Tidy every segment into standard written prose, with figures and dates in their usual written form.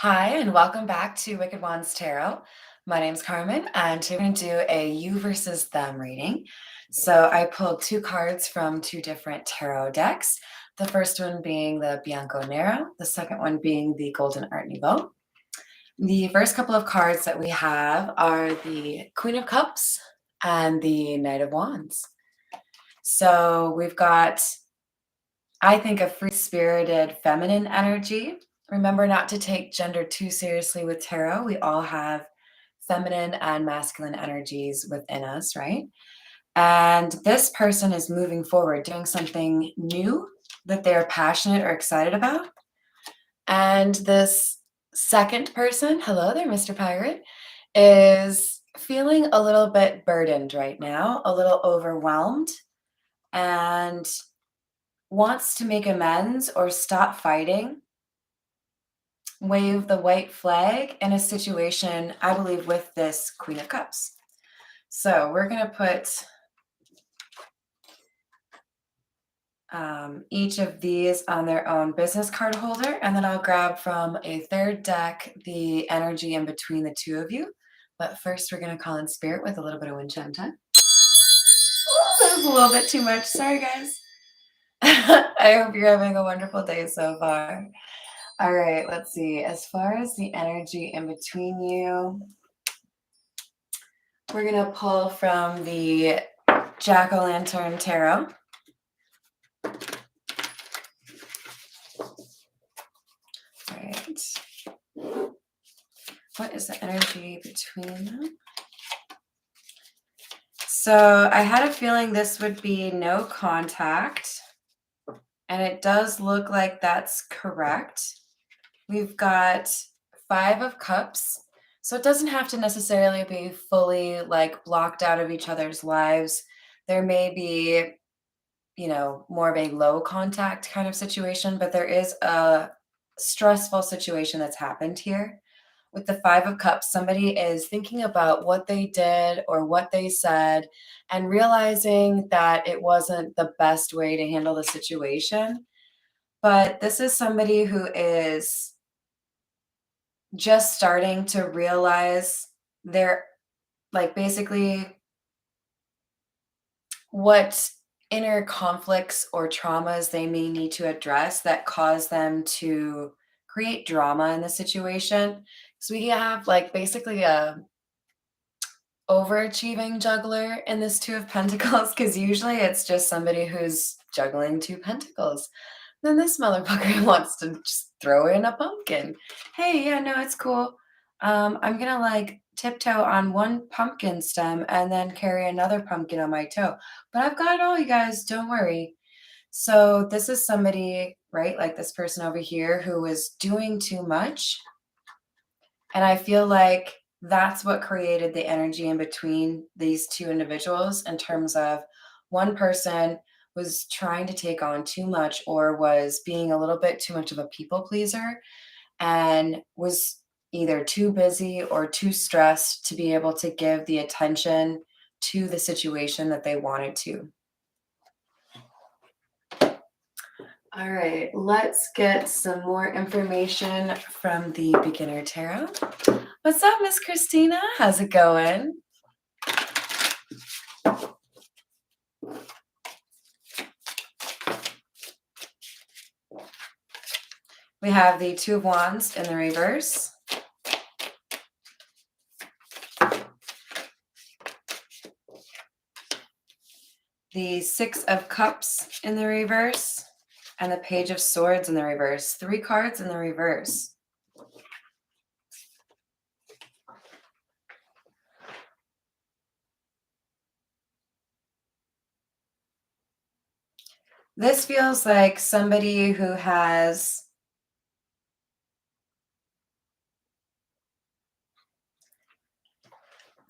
Hi, and welcome back to Wicked Wands Tarot. My name's Carmen, and today we're going to do a you versus them reading. So I pulled two cards from two different tarot decks. The first one being the Bianco Nero, the second one being the Golden Art Nouveau. The first couple of cards that we have are the Queen of Cups and the Knight of Wands. So we've got, I think, a free-spirited feminine energy. Remember not to take gender too seriously with tarot. We all have feminine and masculine energies within us, right? And this person is moving forward, doing something new that they're passionate or excited about. And this second person, hello there, Mr. Pirate, is feeling a little bit burdened right now, a little overwhelmed, and wants to make amends or stop fighting, wave the white flag in a situation, I believe, with this Queen of Cups. So we're going to put each of these on their own business card holder, and then I'll grab from a third deck the energy in between the two of you. But first, we're going to call in spirit with a little bit of wind chime time. Oh, that was a little bit too much. Sorry, guys. I hope you're having a wonderful day so far. All right, let's see. As far as the energy in between you, we're going to pull from the Jack-o'-lantern tarot. All right. What is the energy between them? So I had a feeling this would be no contact, and it does look like that's correct. We've got 5 of Cups, so it doesn't have to necessarily be fully like blocked out of each other's lives. There may be, more of a low contact kind of situation, but there is a stressful situation that's happened here. With the 5 of Cups, somebody is thinking about what they did or what they said and realizing that it wasn't the best way to handle the situation. But this is somebody who is just starting to realize their, like, basically what inner conflicts or traumas they may need to address that cause them to create drama in the situation. So we have like basically a overachieving juggler in this Two of Pentacles, because usually it's just somebody who's juggling 2 pentacles. Then this motherfucker wants to just throw in a pumpkin. Hey, yeah, no, it's cool. I'm gonna like tiptoe on one pumpkin stem and then carry another pumpkin on my toe. But I've got it all, you guys, don't worry. So this is somebody, right, like this person over here who is doing too much. And I feel like that's what created the energy in between these two individuals, in terms of one person was trying to take on too much or was being a little bit too much of a people pleaser and was either too busy or too stressed to be able to give the attention to the situation that they wanted to. All right, let's get some more information from the beginner tarot. What's up, Miss Christina? How's it going? We have the Two of Wands in the reverse. The Six of Cups in the reverse. And the Page of Swords in the reverse. 3 cards in the reverse. This feels like somebody who has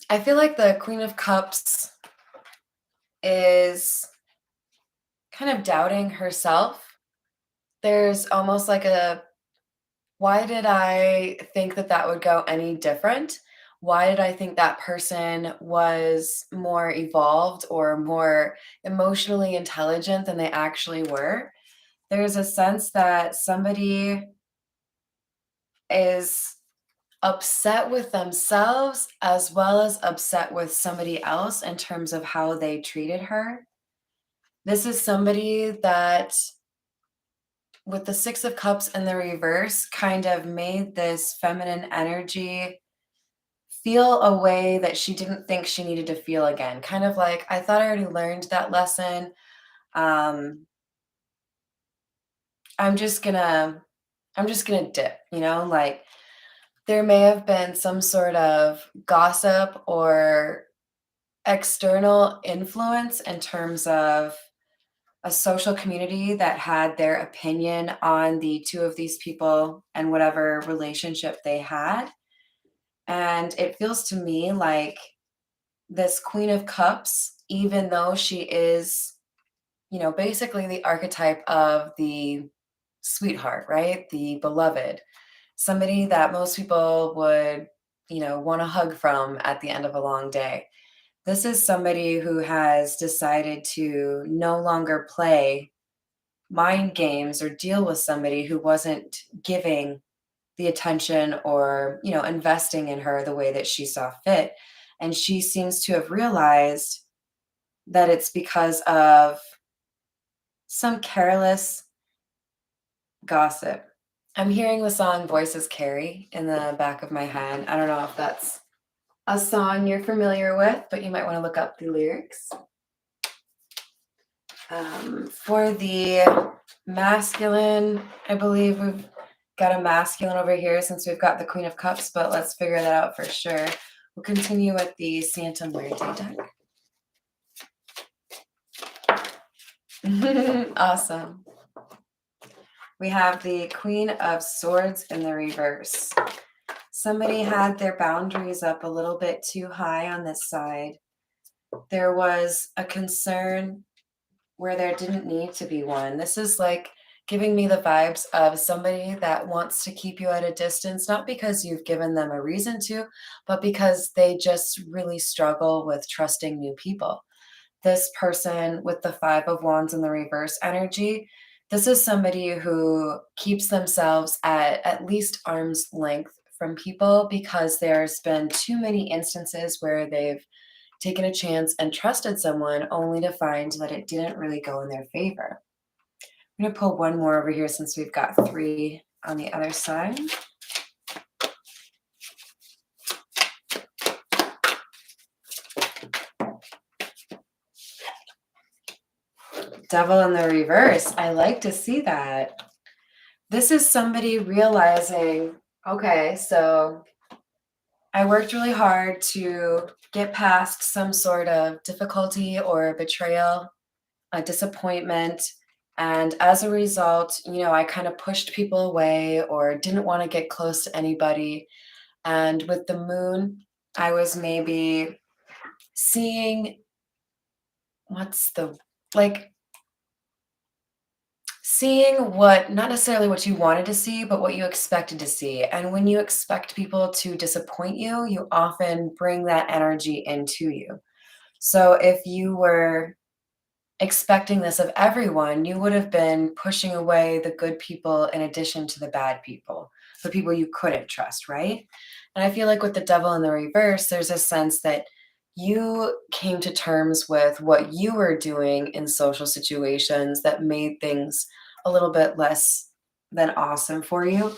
I feel like the Queen of Cups is kind of doubting herself. There's almost like a, why did I think that that would go any different? Why did I think that person was more evolved or more emotionally intelligent than they actually were? There's a sense that somebody is upset with themselves as well as upset with somebody else in terms of how they treated her. This is somebody that, with the Six of Cups in the reverse, kind of made this feminine energy feel a way that she didn't think she needed to feel again. Kind of like, I thought I already learned that lesson. Um, I'm just gonna I'm just gonna dip, like there may have been some sort of gossip or external influence in terms of a social community that had their opinion on the two of these people and whatever relationship they had. And it feels to me like this Queen of Cups, even though she is, basically the archetype of the sweetheart, right? The beloved, somebody that most people would, want to hug from at the end of a long day. This is somebody who has decided to no longer play mind games or deal with somebody who wasn't giving the attention or, investing in her the way that she saw fit. And she seems to have realized that it's because of some careless gossip. I'm hearing the song Voices Carry in the back of my head. I don't know if that's a song you're familiar with, but you might want to look up the lyrics. For the masculine, I believe we've got a masculine over here since we've got the Queen of Cups, but let's figure that out for sure. We'll continue with the Santa Muerte deck. Awesome. We have the Queen of Swords in the reverse. Somebody had their boundaries up a little bit too high on this side. There was a concern where there didn't need to be one. This is like giving me the vibes of somebody that wants to keep you at a distance, not because you've given them a reason to, but because they just really struggle with trusting new people. This person with the Five of Wands in the reverse energy, this is somebody who keeps themselves at least arm's length from people because there's been too many instances where they've taken a chance and trusted someone only to find that it didn't really go in their favor. I'm going to pull one more over here since we've got three on the other side. Devil in the reverse. I like to see that. This is somebody realizing, okay, so I worked really hard to get past some sort of difficulty or betrayal, a disappointment. And as a result, I kind of pushed people away or didn't want to get close to anybody. And with the moon, I was maybe seeing like seeing what, not necessarily what you wanted to see, but what you expected to see. And when you expect people to disappoint you, you often bring that energy into you. So if you were expecting this of everyone, you would have been pushing away the good people in addition to the bad people, the people you couldn't trust, right? And I feel like with the devil in the reverse, there's a sense that you came to terms with what you were doing in social situations that made things a little bit less than awesome for you.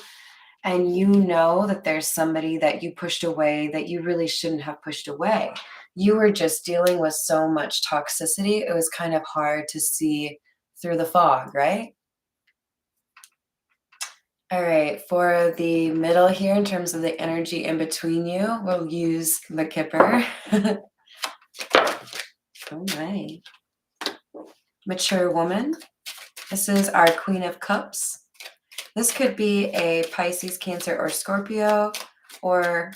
And you know that there's somebody that you pushed away that you really shouldn't have pushed away. You were just dealing with so much toxicity, it was kind of hard to see through the fog, right? All right, for the middle here, in terms of the energy in between you, we'll use the Kipper. All right. Mature woman. This is our Queen of Cups. This could be a Pisces, Cancer, or Scorpio, or,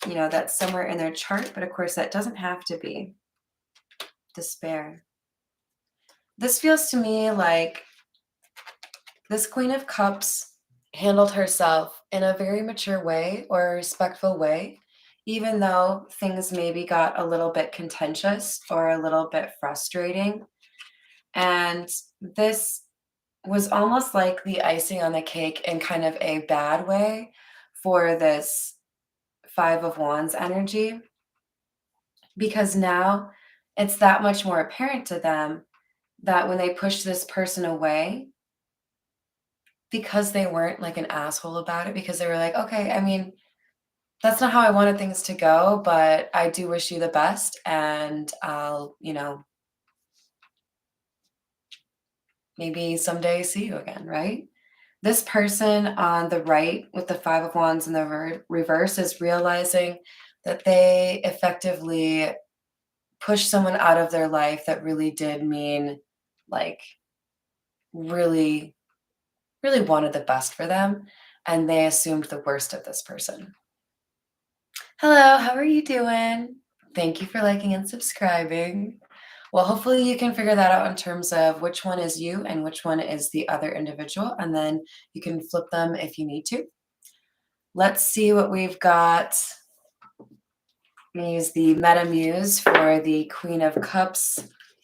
that's somewhere in their chart, but of course that doesn't have to be. Despair. This feels to me like this Queen of Cups handled herself in a very mature way or a respectful way, even though things maybe got a little bit contentious or a little bit frustrating. And this was almost like the icing on the cake in kind of a bad way for this Five of Wands energy, because now it's that much more apparent to them that when they push this person away, because they weren't like an asshole about it, because they were like, okay, I mean, that's not how I wanted things to go, but I do wish you the best. And I'll, maybe someday see you again, right? This person on the right with the Five of Wands in the reverse is realizing that they effectively pushed someone out of their life that really did mean, like, really, really wanted the best for them. And they assumed the worst of this person. Hello, how are you doing? Thank you for liking and subscribing. Well, hopefully you can figure that out in terms of which one is you and which one is the other individual, and then you can flip them if you need to. Let's see what we've got. I'm going to use the Meta Muse for the Queen of Cups.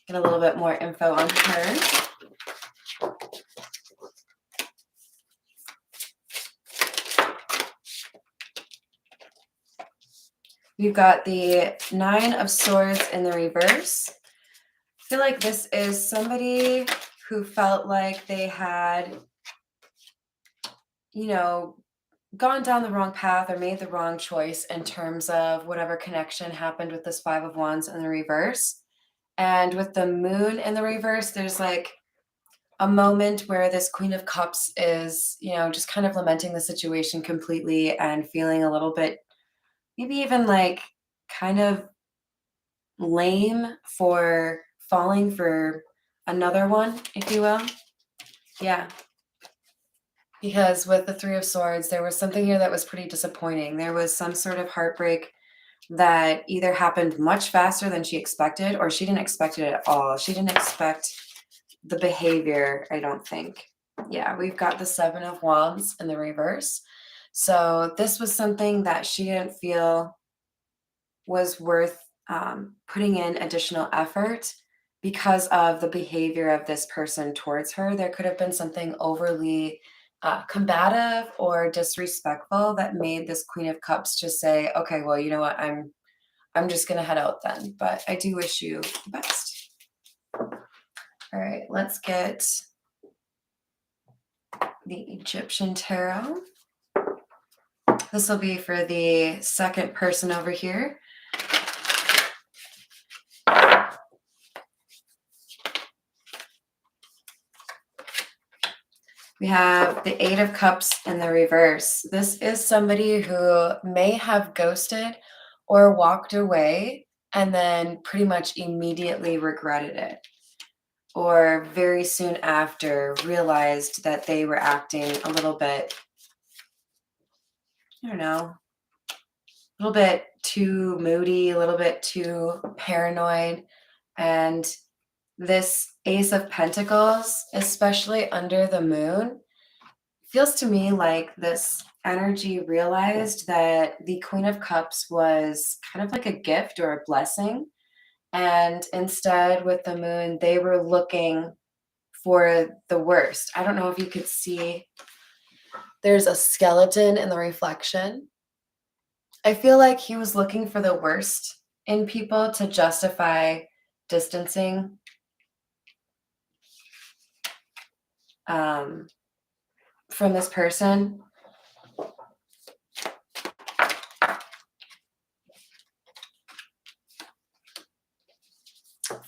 Get a little bit more info on her. We've got the Nine of Swords in the reverse. I feel like this is somebody who felt like they had, gone down the wrong path or made the wrong choice in terms of whatever connection happened with this Five of Wands in the reverse. And with the Moon in the reverse, there's like a moment where this Queen of Cups is, just kind of lamenting the situation completely and feeling a little bit, maybe even like kind of lame for falling for another one, if you will. Yeah. Because with the Three of Swords, there was something here that was pretty disappointing. There was some sort of heartbreak that either happened much faster than she expected, or she didn't expect it at all. She didn't expect the behavior, I don't think. Yeah, we've got the Seven of Wands in the reverse. So this was something that she didn't feel was worth putting in additional effort because of the behavior of this person towards her. There could have been something overly combative or disrespectful that made this Queen of Cups just say, okay, well, you know what, I'm just gonna head out then, but I do wish you the best. All right, let's get the Egyptian Tarot. This will be for the second person over here. We have the Eight of Cups in the reverse. This is somebody who may have ghosted or walked away and then pretty much immediately regretted it, or very soon after realized that they were acting a little bit, I don't know, a little bit too moody, a little bit too paranoid. And this Ace of Pentacles, especially under the moon, feels to me like this energy realized that the Queen of Cups was kind of like a gift or a blessing. And instead, with the moon, they were looking for the worst. I don't know if you could see, there's a skeleton in the reflection. I feel like he was looking for the worst in people to justify distancing. From this person.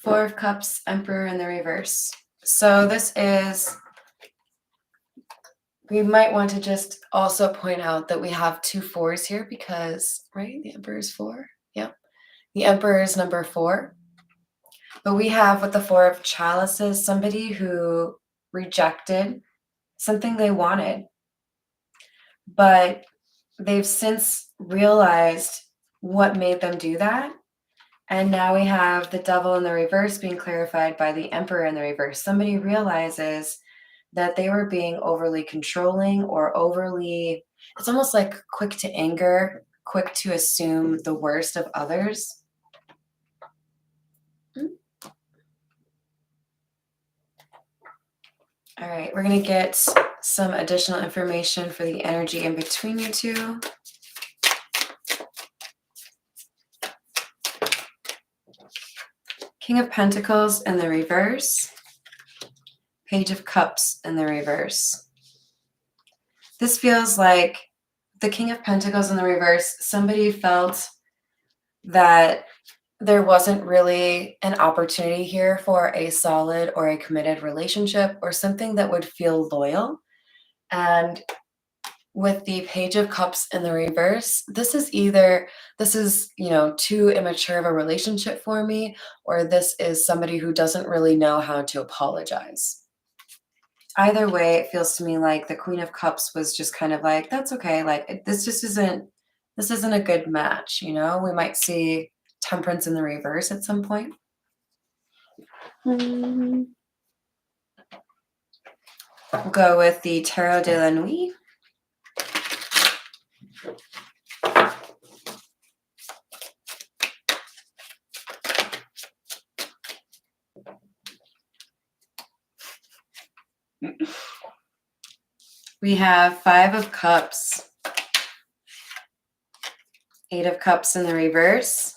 Four of Cups, Emperor in the reverse. So this is, we might want to just also point out that we have two fours here because, right, the Emperor is 4. Yep. The Emperor is number 4. But we have with the Four of Chalices, somebody who rejected something they wanted, but they've since realized what made them do that. And now we have the Devil in the reverse being clarified by the Emperor in the reverse. Somebody realizes that they were being overly controlling or overly, it's almost like quick to anger, quick to assume the worst of others. All right, we're going to get some additional information for the energy in between you two. King of Pentacles in the reverse. Page of Cups in the reverse. This feels like the King of Pentacles in the reverse, somebody felt that there wasn't really an opportunity here for a solid or a committed relationship or something that would feel loyal. And with the Page of Cups in the reverse, this is, too immature of a relationship for me, or this is somebody who doesn't really know how to apologize. Either way, it feels to me like the Queen of Cups was just kind of like, that's okay. Like, this isn't a good match. We might see Temperance in the reverse at some point. We'll go with the Tarot de la Nuit. We have Five of Cups, Eight of Cups in the reverse,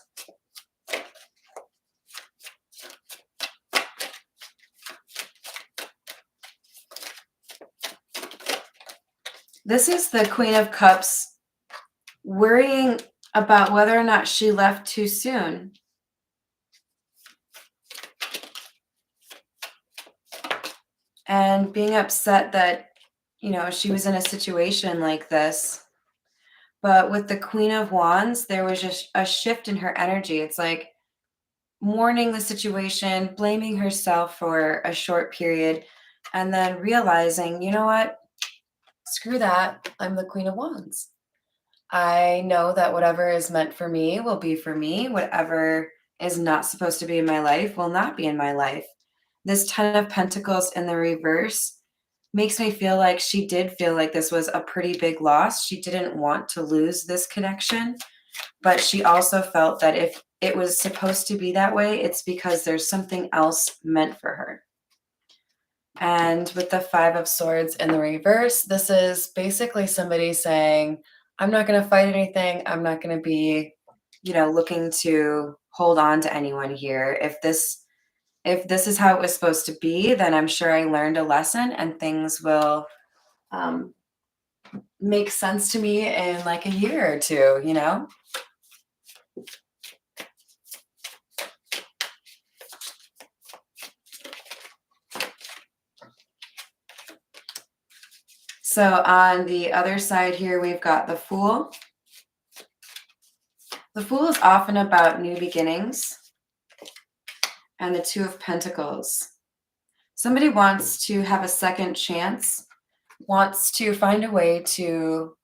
this is the Queen of Cups worrying about whether or not she left too soon. And being upset that, she was in a situation like this. But with the Queen of Wands, there was just a shift in her energy. It's like mourning the situation, blaming herself for a short period, and then realizing, you know what? Screw that. I'm the Queen of Wands. I know that whatever is meant for me will be for me. Whatever is not supposed to be in my life will not be in my life. This Ten of Pentacles in the reverse makes me feel like she did feel like this was a pretty big loss. She didn't want to lose this connection, but she also felt that if it was supposed to be that way, it's because there's something else meant for her. And with the Five of Swords in the reverse, this is basically somebody saying, I'm not going to fight anything. I'm not going to be, looking to hold on to anyone here. If this is how it was supposed to be, then I'm sure I learned a lesson and things will make sense to me in like a year or two, So on the other side here, we've got the Fool. The Fool is often about new beginnings. And the Two of Pentacles. Somebody wants to have a second chance, wants to find a way to,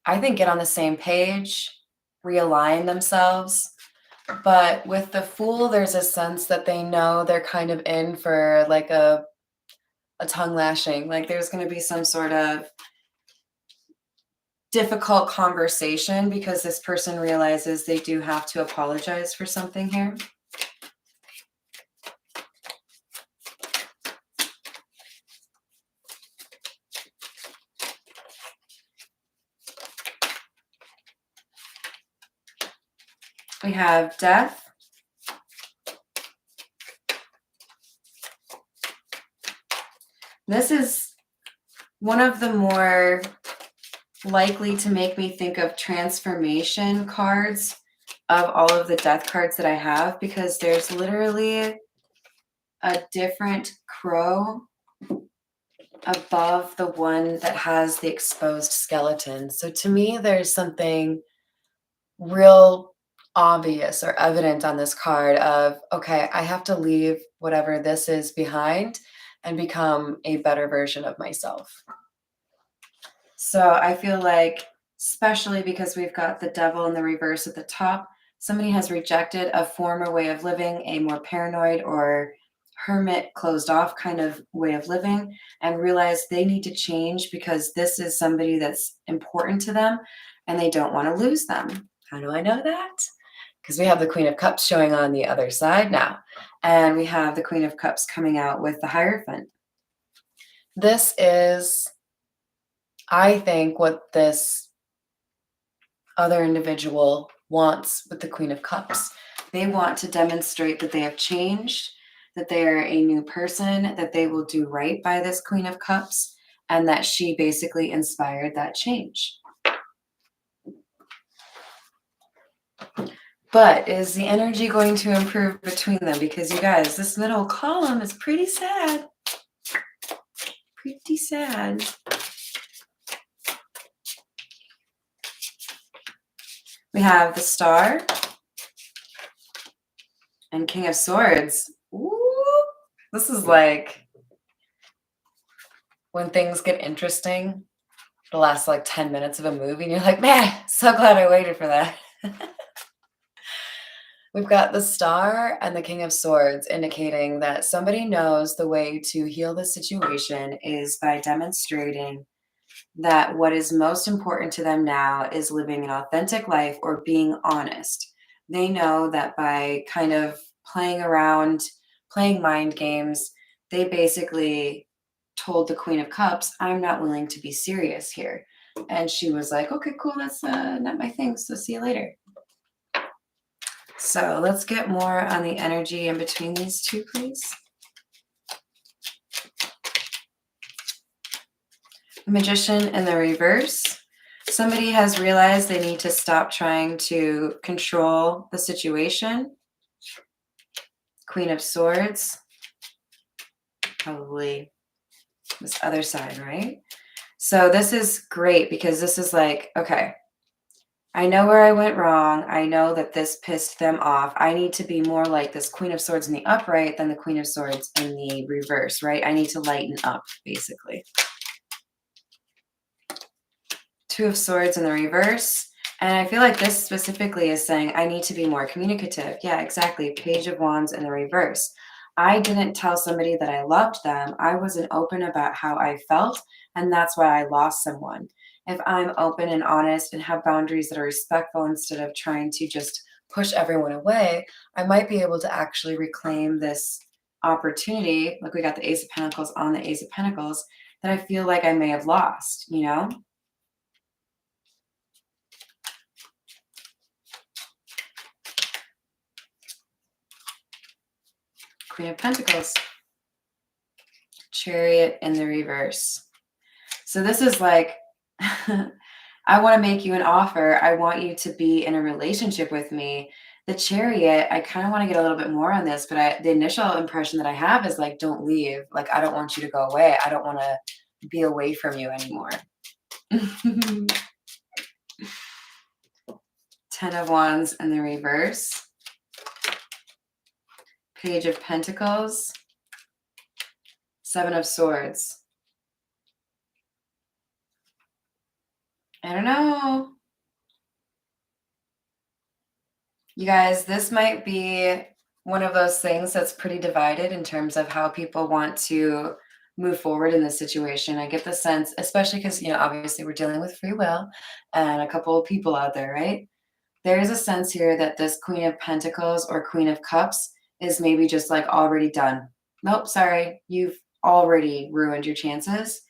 I think, get on the same page, realign themselves. But with the Fool, there's a sense that they know they're kind of in for like a tongue lashing. Like there's going to be some sort of difficult conversation because this person realizes they do have to apologize for something here. We have Death. This is one of the more likely to make me think of transformation cards of all of the Death cards that I have, because there's literally a different crow above the one that has the exposed skeleton. So to me, there's something real obvious or evident on this card of, okay, I have to leave whatever this is behind and become a better version of myself. So I feel like, especially because we've got the Devil in the reverse at the top, somebody has rejected a former way of living, a more paranoid or hermit, closed off kind of way of living, and realized they need to change because this is somebody that's important to them and they don't want to lose them. How do I know that? Because we have the Queen of Cups showing on the other side now, and we have the Queen of Cups coming out with the Hierophant. This is, I think, what this other individual wants with the Queen of Cups. They want to demonstrate that they have changed, that they are a new person, that they will do right by this Queen of Cups, and that she basically inspired that change. But is the energy going to improve between them? Because you guys, this middle column is pretty sad. Pretty sad. We have the Star and King of Swords. Ooh, this is like when things get interesting, the last like 10 minutes of a movie, and you're like, man, so glad I waited for that. We've got the Star and the King of Swords indicating that somebody knows the way to heal the situation is by demonstrating that what is most important to them now is living an authentic life or being honest. They know that by kind of playing around, playing mind games, they basically told the Queen of Cups, I'm not willing to be serious here. And she was like, okay, cool, that's not my thing. So see you later. So let's get more on the energy in between these two, please. The Magician in the reverse. Somebody has realized they need to stop trying to control the situation. Queen of Swords. Probably this other side, right? So this is great because this is like, okay, I know where I went wrong. I know that this pissed them off. I need to be more like this Queen of Swords in the upright than the Queen of Swords in the reverse, right? I need to lighten up, basically. Two of Swords in the reverse. And I feel like this specifically is saying I need to be more communicative. Yeah, exactly. Page of Wands in the reverse. I didn't tell somebody that I loved them. I wasn't open about how I felt, and that's why I lost someone. If I'm open and honest and have boundaries that are respectful instead of trying to just push everyone away, I might be able to actually reclaim this opportunity. Like we got the Ace of Pentacles on the Ace of Pentacles that I feel like I may have lost, you know? Queen of Pentacles. Chariot in the reverse. So this is like, I want to make you an offer. I want you to be in a relationship with me. The Chariot, I kind of want to get a little bit more on this, but the initial impression that I have is like, don't leave. Like, I don't want you to go away. I don't want to be away from you anymore. 10 of Wands in the reverse. Page of Pentacles. 7 of Swords. I don't know. You guys, this might be one of those things that's pretty divided in terms of how people want to move forward in this situation. I get the sense, especially because, obviously we're dealing with free will and a couple of people out there, right? There is a sense here that this Queen of Pentacles or Queen of Cups is maybe just like already done. Nope, sorry, you've already ruined your chances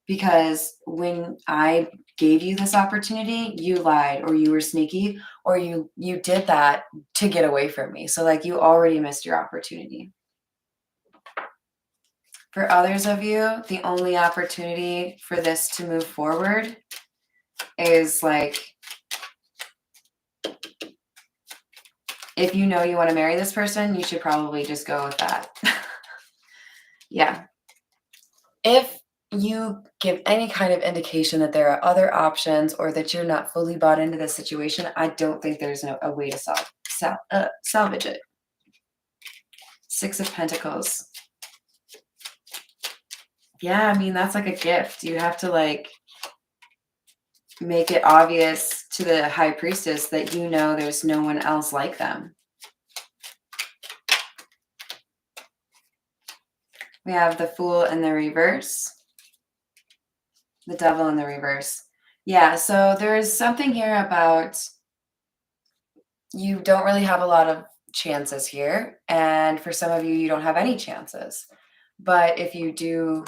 because when I gave you this opportunity, you lied or you were sneaky or you did that to get away from me. So like you already missed your opportunity. For others of you, the only opportunity for this to move forward is like, if you know you want to marry this person, you should probably just go with that. Yeah. If you give any kind of indication that there are other options or that you're not fully bought into this situation, I don't think there's a way to salvage it. 6 of Pentacles. Yeah, I mean, that's like a gift. You have to like make it obvious to the High Priestess that you know there's no one else like them. We have the Fool in the reverse. The Devil in the reverse. Yeah, so there's something here about you don't really have a lot of chances here. And for some of you, you don't have any chances. But if you do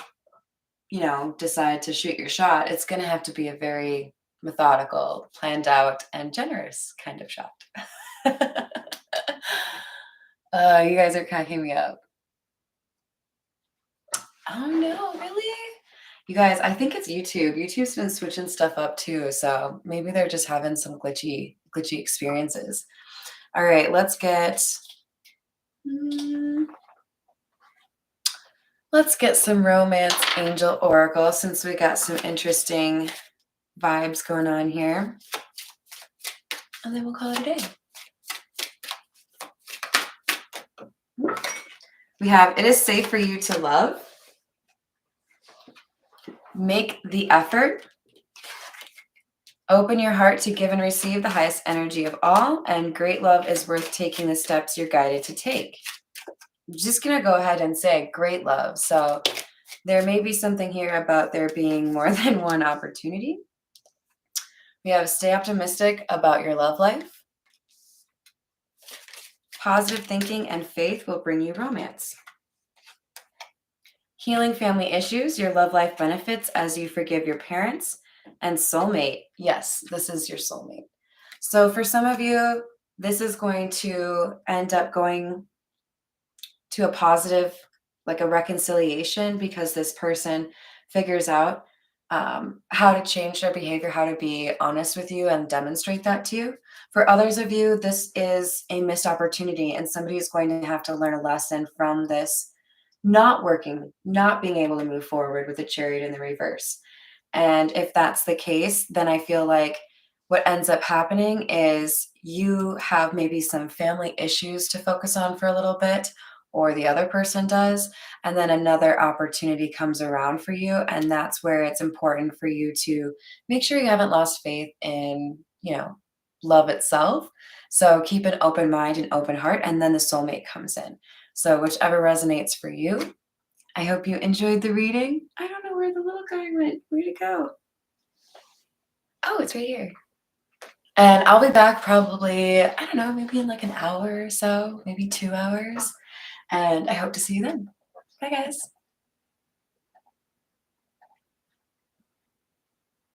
decide to shoot your shot, it's going to have to be a very methodical, planned out, and generous kind of shot. You guys are cracking me up. Oh no, really? You guys, I think it's YouTube. YouTube's been switching stuff up too, so maybe they're just having some glitchy experiences. All right, mm, let's get some romance angel oracle since we got some interesting vibes going on here. And then we'll call it a day. We have, it is safe for you to love. Make the effort. Open your heart to give and receive the highest energy of all, and great love is worth taking the steps you're guided to take. I'm just going to go ahead and say great love. So there may be something here about there being more than one opportunity. We have stay optimistic about your love life. Positive thinking and faith will bring you romance. Healing family issues, your love life benefits as you forgive your parents. And soulmate, yes, this is your soulmate. So for some of you, this is going to end up going to a positive, like a reconciliation, because this person figures out how to change their behavior, how to be honest with you and demonstrate that to you. For others of you, this is a missed opportunity, and somebody is going to have to learn a lesson from this not working, not being able to move forward with the chariot in the reverse. And if that's the case, then I feel like what ends up happening is you have maybe some family issues to focus on for a little bit, or the other person does. And then another opportunity comes around for you. And that's where it's important for you to make sure you haven't lost faith in, love itself. So keep an open mind and open heart. And then the soulmate comes in. So whichever resonates for you. I hope you enjoyed the reading. I don't know where the little guy went. Where'd it go? Oh, it's right here. And I'll be back probably, I don't know, maybe in like an hour or so, maybe 2 hours. And I hope to see you then. Bye, guys.